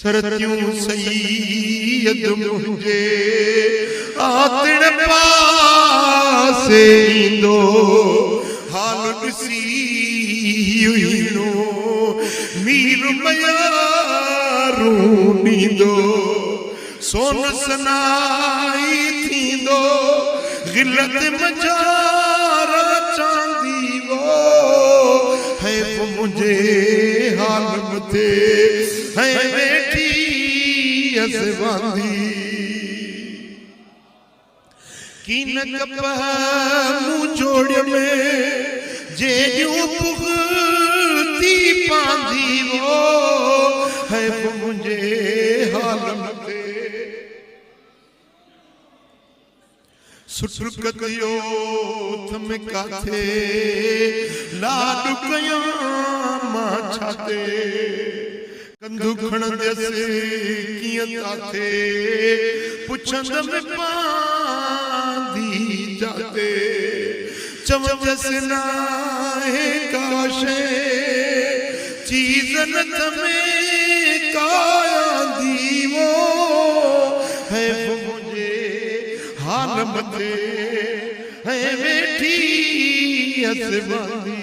सरत्यूं सैयद मुझे आतड़ पासे ईंदो हाल ॾिसी हुइनो मीर मयारू ॾींदो सोन सनाई थींदो गिलत मजारा चांदी वो है मुझे हाल मथे है बेटी असवांदी कीन कप मुँह जोड़ में जे यूं पुगती पांदी वो है मुझे हाल मथे सुटुक कयो थम काथे लाडू कया मां छाते कंधु खणंदस कीअं ताथे पुछंद में पांदी जाते चवंदस नाहे काशे चीज़ न तमें कायांदी वो है मुझे हाल मथे है वेठी असवांदी।